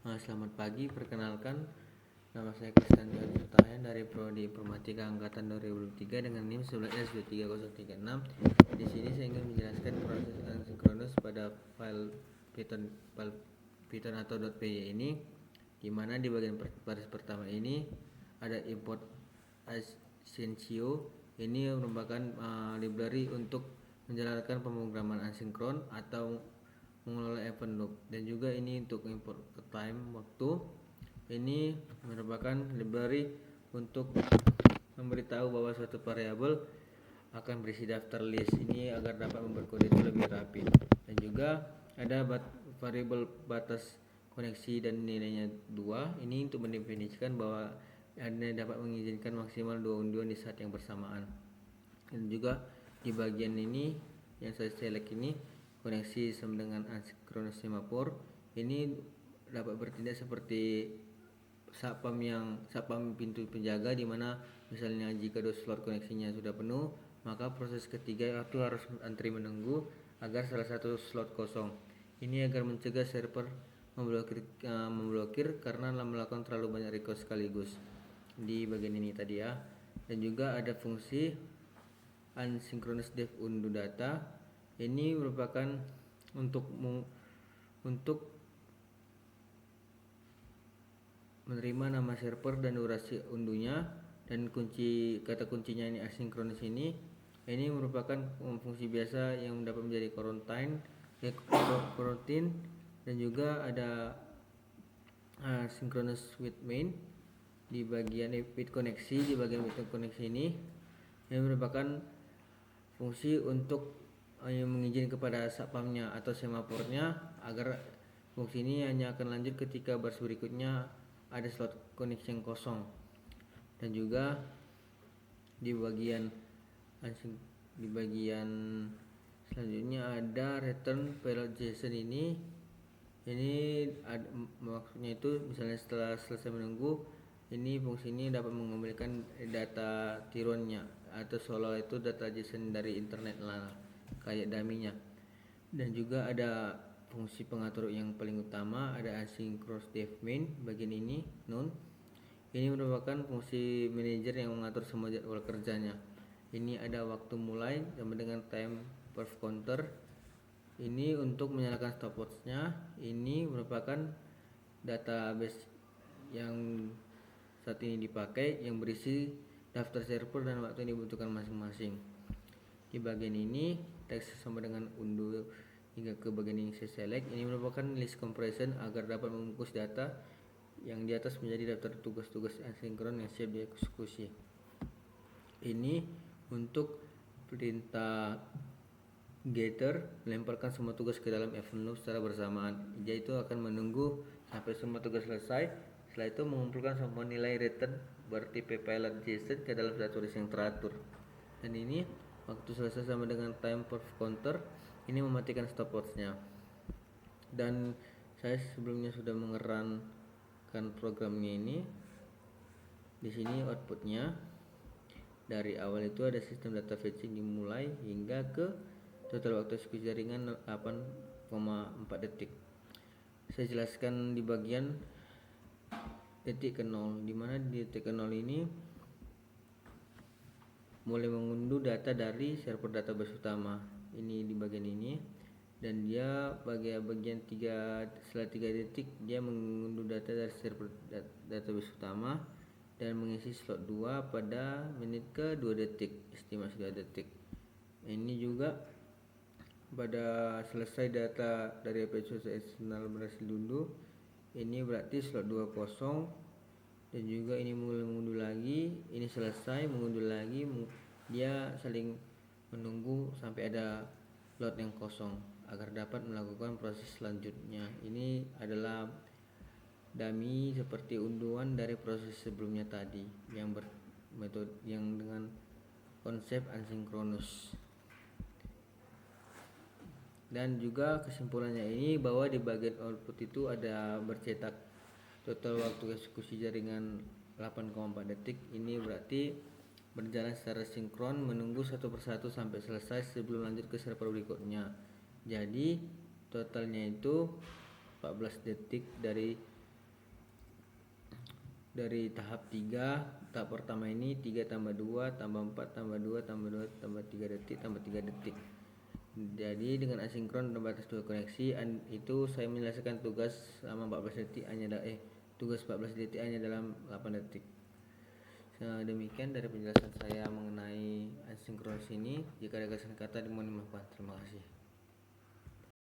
Selamat pagi, perkenalkan nama saya Kristan Johan Sutayan dari Prodi Informatika Angkatan 2023 dengan NIM 11S23036. Di sini saya ingin menjelaskan proses asinkronus pada file Python atau .py ini, di mana di bagian baris pertama ini ada import Asyncio. Ini merupakan library untuk menjalankan pemrograman asinkron atau mengelola event loop, dan juga ini untuk import time waktu. Ini merupakan library untuk memberitahu bahwa suatu variabel akan berisi daftar list ini agar dapat membuat kode itu lebih rapi. Dan juga ada variabel batas koneksi dan nilainya 2. Ini untuk mendefinisikan bahwa Anda dapat mengizinkan maksimal 2 unduhan di saat yang bersamaan. Dan juga di bagian ini yang saya select ini, koneksi sama dengan asynchronous semaphore, ini dapat bertindak seperti satpam pintu penjaga, di mana misalnya jika 2 slot koneksinya sudah penuh, maka proses ketiga itu harus antri menunggu agar salah satu slot kosong. Ini agar mencegah server memblokir karena melakukan terlalu banyak request sekaligus di bagian ini tadi ya. Dan juga ada fungsi asynchronous def undo data. Ini merupakan untuk menerima nama server dan durasi unduhnya, dan kata kuncinya ini asinkronus ini merupakan fungsi biasa yang dapat menjadi coroutine, dan juga ada synchronous with main di bagian with koneksi. Di bagian with koneksi ini merupakan fungsi untuk mengizinkan kepada satpamnya atau semafornya agar fungsi ini hanya akan lanjut ketika baris berikutnya ada slot koneksi yang kosong. Dan juga di bagian selanjutnya ada return payload JSON. ini maksudnya itu misalnya setelah selesai menunggu, ini fungsi ini dapat mengembalikan data tiruannya atau seolah itu data JSON dari internet lah, kayak dummy-nya. Dan juga ada fungsi pengatur yang paling utama, ada asynchronous def main bagian ini none. Ini merupakan fungsi manager yang mengatur semua jadwal kerjanya. Ini ada waktu mulai sama dengan time perf counter. Ini untuk menyalakan stopwatch-nya. Ini merupakan database yang saat ini dipakai yang berisi daftar server dan waktu yang dibutuhkan masing-masing. Di bagian ini teks sama dengan undo hingga ke bagian yang saya select. Ini merupakan list compression agar dapat membungkus data yang di atas menjadi daftar tugas-tugas asinkron yang siap dieksekusi. Ini untuk perintah getter melemparkan semua tugas ke dalam event loop secara bersamaan. Jadi itu akan menunggu sampai semua tugas selesai. Setelah itu mengumpulkan semua nilai return berarti payload JSON ke dalam satu list yang teratur. Dan ini waktu selesai sama dengan time perf counter. Ini mematikan stopwatch-nya. Dan saya sebelumnya sudah mengerunkan programnya ini. Di sini outputnya dari awal itu ada sistem data fetching dimulai hingga ke total waktu eksekusi jaringan 8,4 detik. Saya jelaskan di bagian detik ke 0, di mana di detik ke 0 ini mulai mengunduh data dari server database utama. Ini di bagian ini, dan dia bagian 3 setelah 3 detik dia mengunduh data dari server database utama dan mengisi slot 2 pada menit ke 2 detik, estimasi 2 detik. Ini juga pada selesai data dari API eksternal berhasil diunduh, ini berarti slot 2 kosong. Dan juga ini mulai mengunduh lagi, ini selesai mengunduh lagi, dia saling menunggu sampai ada slot yang kosong agar dapat melakukan proses selanjutnya. Ini adalah dummy seperti unduhan dari proses sebelumnya tadi yang metode yang dengan konsep asinkronus. Dan juga kesimpulannya ini bahwa di bagian output itu ada bercetak total waktu eksekusi jaringan 8,4 detik. Ini berarti berjalan secara sinkron menunggu satu persatu sampai selesai sebelum lanjut ke server berikutnya. Jadi totalnya itu 14 detik dari dari tahap 3. Tahap pertama ini 3 tambah 2 tambah 4 tambah 2 tambah 2 tambah 3 detik tambah 3 detik. Jadi dengan asinkron dan batas 2 koneksi itu saya menyelesaikan tugas selama 14 detik tugas 14 detik hanya dalam 8 detik. Demikian dari penjelasan saya mengenai asinkronus ini. Jika ada kesalahan kata dimohon dimaafkan. Terima kasih.